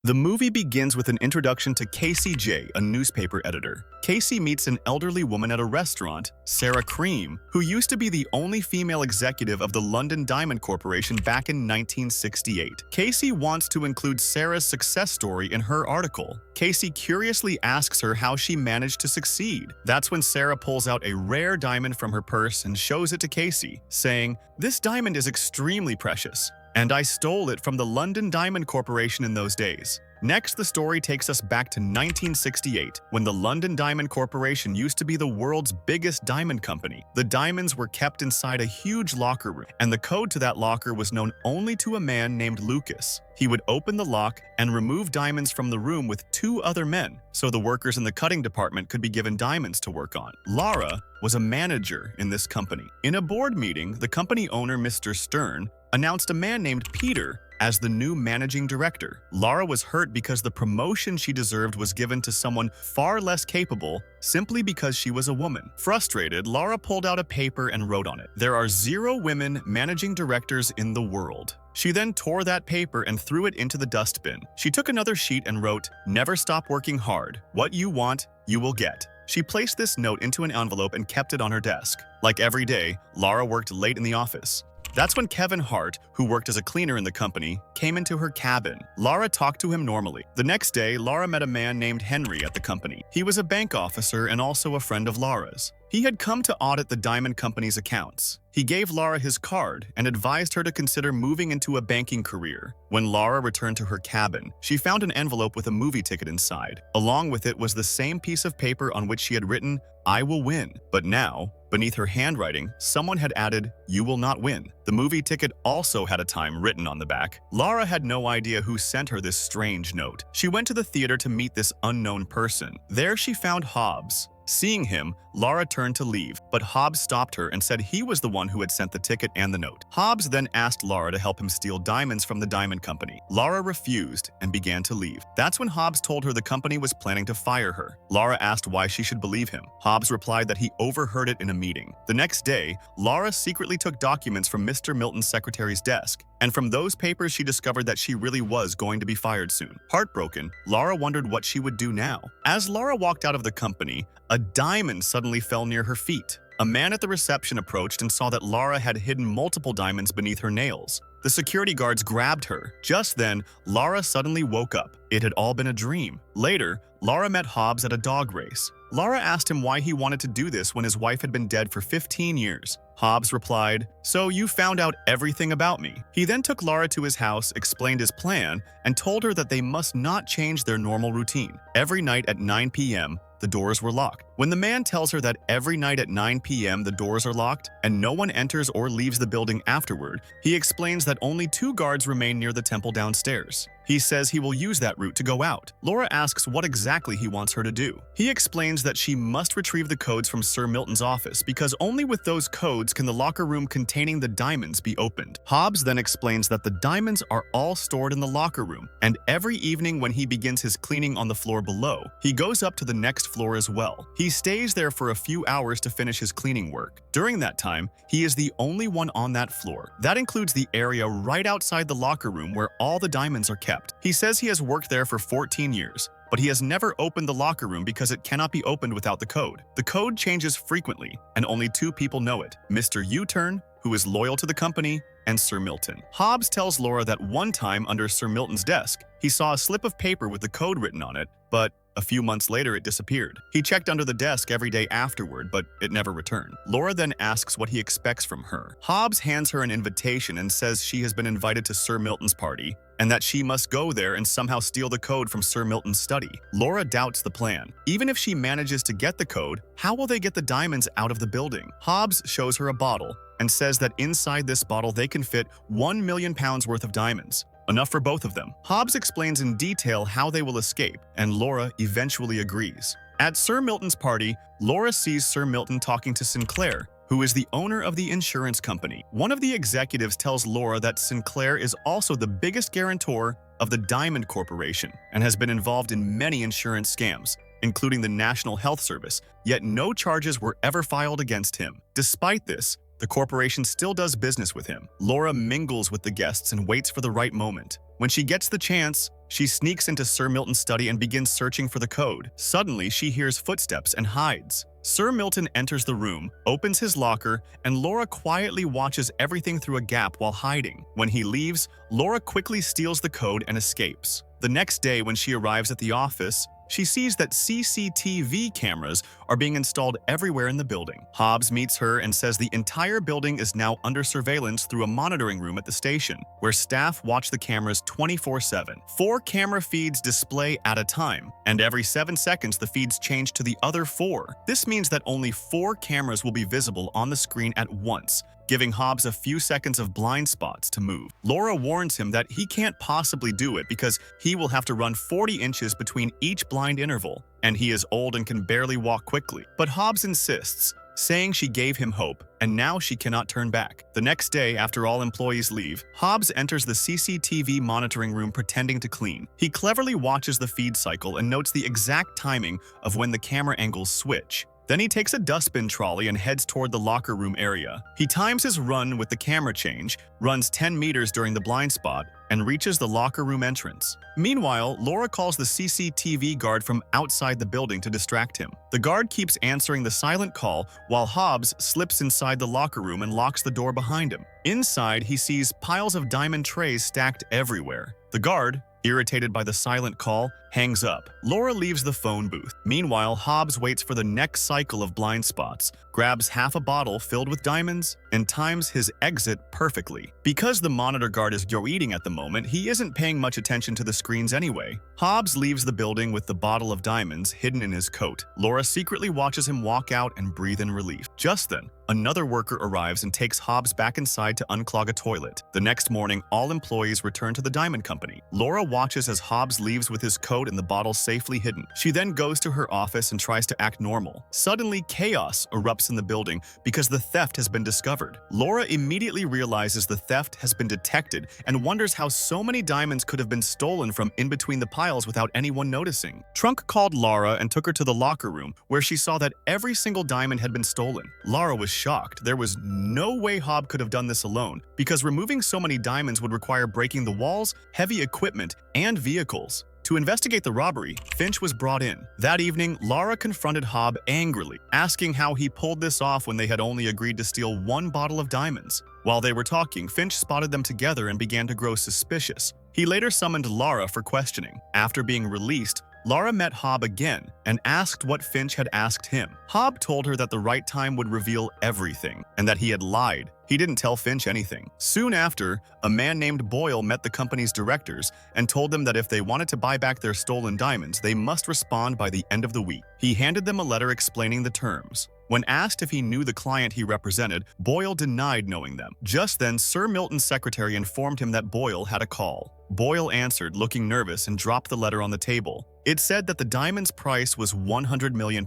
The movie begins with an introduction to Casey J., a newspaper editor. Casey meets an elderly woman at a restaurant, Sarah Cream, who used to be the only female executive of the London Diamond Corporation back in 1968. Casey wants to include Sarah's success story in her article. Casey curiously asks her how she managed to succeed. That's when Sarah pulls out a rare diamond from her purse and shows it to Casey, saying, "This diamond is extremely precious, and I stole it from the London Diamond Corporation in those days." Next, the story takes us back to 1968, when the London Diamond Corporation used to be the world's biggest diamond company. The diamonds were kept inside a huge locker room, and the code to that locker was known only to a man named Lucas. He would open the lock and remove diamonds from the room with two other men, so the workers in the cutting department could be given diamonds to work on. Laura was a manager in this company. In a board meeting, the company owner, Mr. Stern, announced a man named Peter as the new managing director. Laura was hurt because the promotion she deserved was given to someone far less capable simply because she was a woman. Frustrated, Laura pulled out a paper and wrote on it, "There are 0 women managing directors in the world." She then tore that paper and threw it into the dustbin. She took another sheet and wrote, "Never stop working hard. What you want, you will get." She placed this note into an envelope and kept it on her desk. Like every day, Laura worked late in the office. That's when Kevin Hart, who worked as a cleaner in the company, came into her cabin. Laura talked to him normally. The next day, Laura met a man named Henry at the company. He was a bank officer and also a friend of Laura's. He had come to audit the diamond company's accounts. He gave Laura his card and advised her to consider moving into a banking career. When Laura returned to her cabin, she found an envelope with a movie ticket inside. Along with it was the same piece of paper on which she had written, "I will win." But now, beneath her handwriting, someone had added, "You will not win." The movie ticket also had a time written on the back. Laura had no idea who sent her this strange note. She went to the theater to meet this unknown person. There she found Hobbs. Seeing him, Laura turned to leave, but Hobbs stopped her and said he was the one who had sent the ticket and the note. Hobbs then asked Laura to help him steal diamonds from the diamond company. Laura refused and began to leave. That's when Hobbs told her the company was planning to fire her. Laura asked why she should believe him. Hobbs replied that he overheard it in a meeting. The next day, Laura secretly took documents from Mr. Milton's secretary's desk, and from those papers she discovered that she really was going to be fired soon. Heartbroken, Laura wondered what she would do now. As Laura walked out of the company, a diamond suddenly fell near her feet. A man at the reception approached and saw that Laura had hidden multiple diamonds beneath her nails. The security guards grabbed her. Just then, Laura suddenly woke up. It had all been a dream. Later, Laura met Hobbs at a dog race. Laura asked him why he wanted to do this when his wife had been dead for 15 years. Hobbs replied, "So you found out everything about me." He then took Laura to his house, explained his plan, and told her that they must not change their normal routine. Every night at 9 p.m., the doors were locked. When the man tells her that every night at 9 p.m. the doors are locked and no one enters or leaves the building afterward, he explains that only 2 guards remain near the temple downstairs. He says he will use that route to go out. Laura asks what exactly he wants her to do. He explains that she must retrieve the codes from Sir Milton's office because only with those codes can the locker room containing the diamonds be opened. Hobbs then explains that the diamonds are all stored in the locker room, and every evening when he begins his cleaning on the floor below, he goes up to the next floor as well. He stays there for a few hours to finish his cleaning work. During that time, he is the only one on that floor. That includes the area right outside the locker room where all the diamonds are kept. He says he has worked there for 14 years, but he has never opened the locker room because it cannot be opened without the code. The code changes frequently, and only 2 people know it: Mr. U-Turn, who is loyal to the company, and Sir Milton. Hobbs tells Laura that one time under Sir Milton's desk, he saw a slip of paper with the code written on it, but a few months later it disappeared. He checked under the desk every day afterward, but it never returned. Laura then asks what he expects from her. Hobbs hands her an invitation and says she has been invited to Sir Milton's party, and that she must go there and somehow steal the code from Sir Milton's study. Laura doubts the plan. Even if she manages to get the code, how will they get the diamonds out of the building? Hobbs shows her a bottle and says that inside this bottle they can fit £1 million worth of diamonds. Enough for both of them. Hobbs explains in detail how they will escape, and Laura eventually agrees. At Sir Milton's party, Laura sees Sir Milton talking to Sinclair, who is the owner of the insurance company. One of the executives tells Laura that Sinclair is also the biggest guarantor of the Diamond Corporation and has been involved in many insurance scams, including the National Health Service, yet no charges were ever filed against him. Despite this, the corporation still does business with him. Laura mingles with the guests and waits for the right moment. When she gets the chance, She sneaks into Sir Milton's study and begins searching for the code. Suddenly, she hears footsteps and hides. Sir Milton enters the room, opens his locker, and Laura quietly watches everything through a gap while hiding. When he leaves, Laura quickly steals the code and escapes. The next day, when she arrives at the office, she sees that CCTV cameras are being installed everywhere in the building. Hobbs meets her and says the entire building is now under surveillance through a monitoring room at the station, where staff watch the cameras 24/7. 4 camera feeds display at a time, and every 7 seconds the feeds change to the other 4. This means that only 4 cameras will be visible on the screen at once, giving Hobbs a few seconds of blind spots to move. Laura warns him that he can't possibly do it because he will have to run 40 inches between each blind interval, and he is old and can barely walk quickly. But Hobbs insists, saying she gave him hope, and now she cannot turn back. The next day, after all employees leave, Hobbs enters the CCTV monitoring room pretending to clean. He cleverly watches the feed cycle and notes the exact timing of when the camera angles switch. Then he takes a dustbin trolley and heads toward the locker room area. He times his run with the camera change, runs 10 meters during the blind spot, and reaches the locker room entrance. Meanwhile, Laura calls the CCTV guard from outside the building to distract him. The guard keeps answering the silent call while Hobbs slips inside the locker room and locks the door behind him. Inside, he sees piles of diamond trays stacked everywhere. The guard, irritated by the silent call, hangs up. Laura leaves the phone booth. Meanwhile, Hobbs waits for the next cycle of blind spots, grabs half a bottle filled with diamonds, and times his exit perfectly. Because the monitor guard is eating at the moment, he isn't paying much attention to the screens anyway. Hobbs leaves the building with the bottle of diamonds hidden in his coat. Laura secretly watches him walk out and breathe in relief. Just then, another worker arrives and takes Hobbs back inside to unclog a toilet. The next morning, all employees return to the diamond company. Laura watches as Hobbs leaves with his coat and the bottle safely hidden. She then goes to her office and tries to act normal. Suddenly, chaos erupts in the building because the theft has been discovered. Laura immediately realizes the theft has been detected and wonders how so many diamonds could have been stolen from in between the piles without anyone noticing. Trunk called Laura and took her to the locker room, where she saw that every single diamond had been stolen. Laura was shocked. There was no way Hobbs could have done this alone, because removing so many diamonds would require breaking the walls, heavy equipment, and vehicles. To investigate the robbery, Finch was brought in. That evening, Laura confronted Hobbs angrily, asking how he pulled this off when they had only agreed to steal 1 bottle of diamonds. While they were talking, Finch spotted them together and began to grow suspicious. He later summoned Laura for questioning. After being released, Laura met Hobbs again and asked what Finch had asked him. Hobbs told her that the right time would reveal everything and that he had lied. He didn't tell Finch anything. Soon after, a man named Boyle met the company's directors and told them that if they wanted to buy back their stolen diamonds, they must respond by the end of the week. He handed them a letter explaining the terms. When asked if he knew the client he represented, Boyle denied knowing them. Just then, Sir Milton's secretary informed him that Boyle had a call. Boyle answered, looking nervous, and dropped the letter on the table. It said that the diamond's price was £100 million,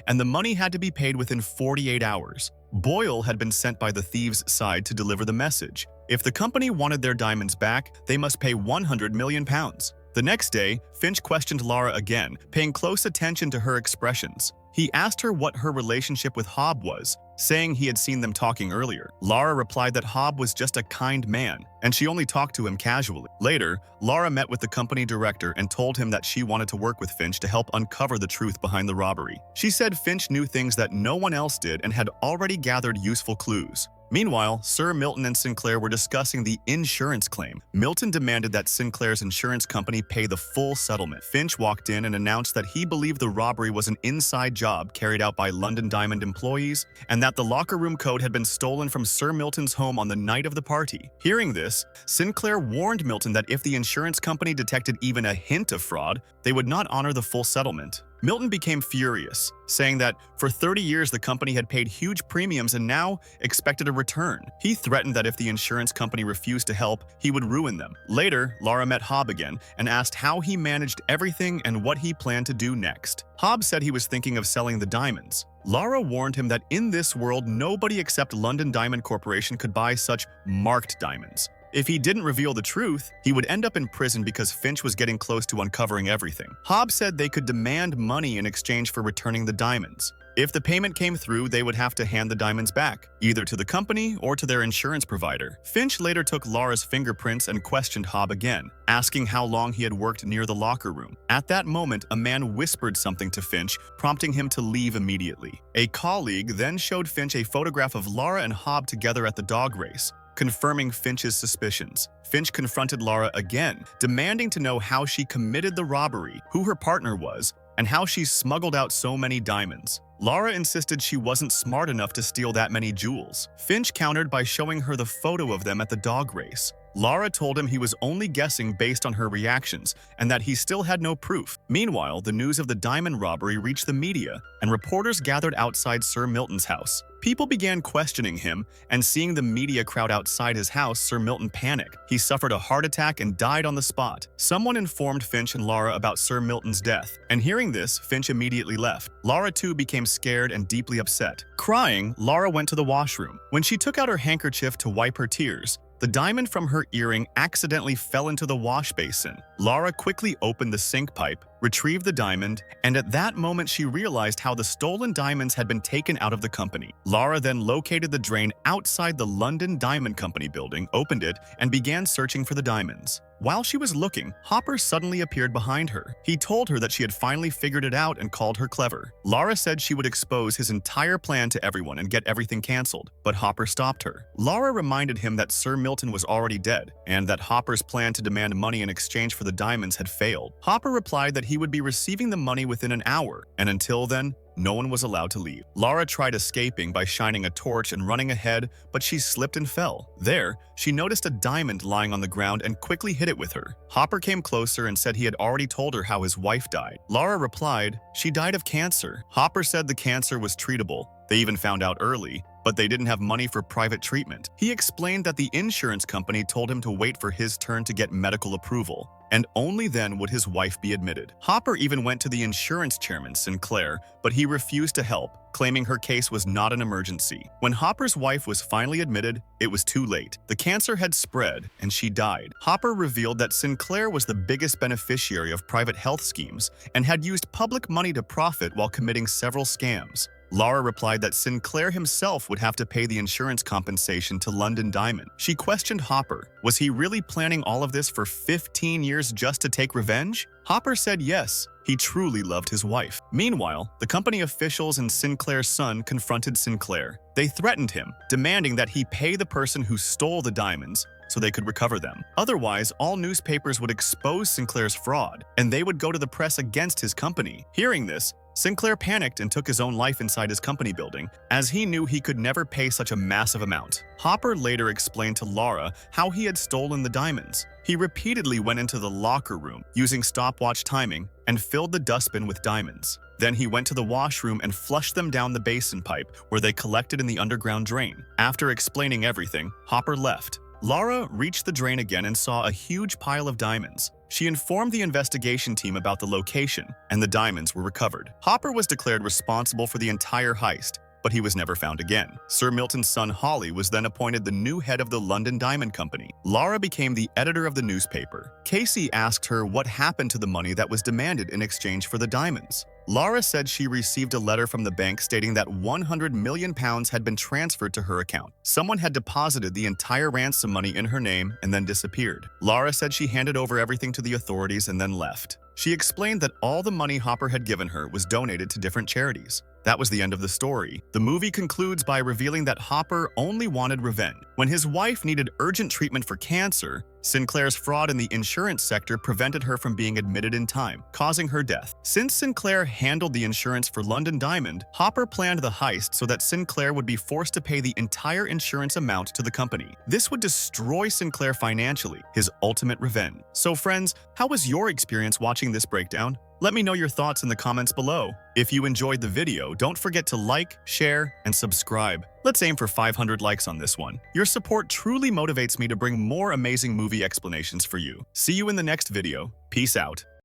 and the money had to be paid within 48 hours. Boyle had been sent by the thieves' side to deliver the message. If the company wanted their diamonds back, they must pay £100 million. The next day, Finch questioned Laura again, paying close attention to her expressions. He asked her what her relationship with Hobbs was, saying he had seen them talking earlier. Laura replied that Hobbs was just a kind man, and she only talked to him casually. Later, Laura met with the company director and told him that she wanted to work with Finch to help uncover the truth behind the robbery. She said Finch knew things that no one else did and had already gathered useful clues. Meanwhile, Sir Milton and Sinclair were discussing the insurance claim. Milton demanded that Sinclair's insurance company pay the full settlement. Finch walked in and announced that he believed the robbery was an inside job carried out by London Diamond employees and that the locker room code had been stolen from Sir Milton's home on the night of the party. Hearing this, Sinclair warned Milton that if the insurance company detected even a hint of fraud, they would not honor the full settlement. Milton became furious, saying that for 30 years the company had paid huge premiums and now expected a return. He threatened that if the insurance company refused to help, he would ruin them. Later, Laura met Hobbs again and asked how he managed everything and what he planned to do next. Hobbs said he was thinking of selling the diamonds. Laura warned him that in this world, nobody except London Diamond Corporation could buy such marked diamonds. If he didn't reveal the truth, he would end up in prison because Finch was getting close to uncovering everything. Hobbs said they could demand money in exchange for returning the diamonds. If the payment came through, they would have to hand the diamonds back, either to the company or to their insurance provider. Finch later took Laura's fingerprints and questioned Hobb again, asking how long he had worked near the locker room. At that moment, a man whispered something to Finch, prompting him to leave immediately. A colleague then showed Finch a photograph of Laura and Hobb together at the dog race, confirming Finch's suspicions. Finch confronted Laura again, demanding to know how she committed the robbery, who her partner was, and how she smuggled out so many diamonds. Laura insisted she wasn't smart enough to steal that many jewels. Finch countered by showing her the photo of them at the dog race. Laura told him he was only guessing based on her reactions and that he still had no proof. Meanwhile, the news of the diamond robbery reached the media, and reporters gathered outside Sir Milton's house. People began questioning him, and seeing the media crowd outside his house, Sir Milton panicked. He suffered a heart attack and died on the spot. Someone informed Finch and Laura about Sir Milton's death, and hearing this, Finch immediately left. Laura too became scared and deeply upset. Crying, Laura went to the washroom. When she took out her handkerchief to wipe her tears, the diamond from her earring accidentally fell into the wash basin. Laura quickly opened the sink pipe, retrieved the diamond, and at that moment she realized how the stolen diamonds had been taken out of the company. Laura then located the drain outside the London Diamond Company building, opened it, and began searching for the diamonds. While she was looking, Hopper suddenly appeared behind her. He told her that she had finally figured it out and called her clever. Laura said she would expose his entire plan to everyone and get everything cancelled, but Hopper stopped her. Laura reminded him that Sir Milton was already dead, and that Hopper's plan to demand money in exchange for the diamonds had failed. Hopper replied that he would be receiving the money within an hour, and until then, no one was allowed to leave. Laura tried escaping by shining a torch and running ahead, but she slipped and fell. There, she noticed a diamond lying on the ground and quickly hid it with her. Hopper came closer and said he had already told her how his wife died. Laura replied, "She died of cancer." Hopper said the cancer was treatable. They even found out early, but they didn't have money for private treatment. He explained that the insurance company told him to wait for his turn to get medical approval, and only then would his wife be admitted. Hopper even went to the insurance chairman, Sinclair, but he refused to help, claiming her case was not an emergency. When Hopper's wife was finally admitted, it was too late. The cancer had spread, and she died. Hopper revealed that Sinclair was the biggest beneficiary of private health schemes and had used public money to profit while committing several scams. Laura replied that Sinclair himself would have to pay the insurance compensation to London Diamond. She questioned Hopper. Was he really planning all of this for 15 years just to take revenge? Hopper said yes, he truly loved his wife. Meanwhile, the company officials and Sinclair's son confronted Sinclair. They threatened him, demanding that he pay the person who stole the diamonds so they could recover them. Otherwise, all newspapers would expose Sinclair's fraud, and they would go to the press against his company. Hearing this, Sinclair panicked and took his own life inside his company building, as he knew he could never pay such a massive amount. Hopper later explained to Laura how he had stolen the diamonds. He repeatedly went into the locker room, using stopwatch timing, and filled the dustbin with diamonds. Then he went to the washroom and flushed them down the basin pipe, where they collected in the underground drain. After explaining everything, Hopper left. Laura reached the drain again and saw a huge pile of diamonds. She informed the investigation team about the location, and the diamonds were recovered. Hopper was declared responsible for the entire heist, but he was never found again. Sir Milton's son Holly was then appointed the new head of the London Diamond Company. Laura became the editor of the newspaper. Casey asked her what happened to the money that was demanded in exchange for the diamonds. Laura said she received a letter from the bank stating that £100 million had been transferred to her account. Someone had deposited the entire ransom money in her name and then disappeared. Laura said she handed over everything to the authorities and then left. She explained that all the money Hopper had given her was donated to different charities. That was the end of the story. The movie concludes by revealing that Hopper only wanted revenge. When his wife needed urgent treatment for cancer, Sinclair's fraud in the insurance sector prevented her from being admitted in time, causing her death. Since Sinclair handled the insurance for London Diamond, Hopper planned the heist so that Sinclair would be forced to pay the entire insurance amount to the company. This would destroy Sinclair financially, his ultimate revenge. So friends, how was your experience watching this breakdown? Let me know your thoughts in the comments below. If you enjoyed the video, don't forget to like, share, and subscribe. Let's aim for 500 likes on this one. Your support truly motivates me to bring more amazing movie explanations for you. See you in the next video. Peace out.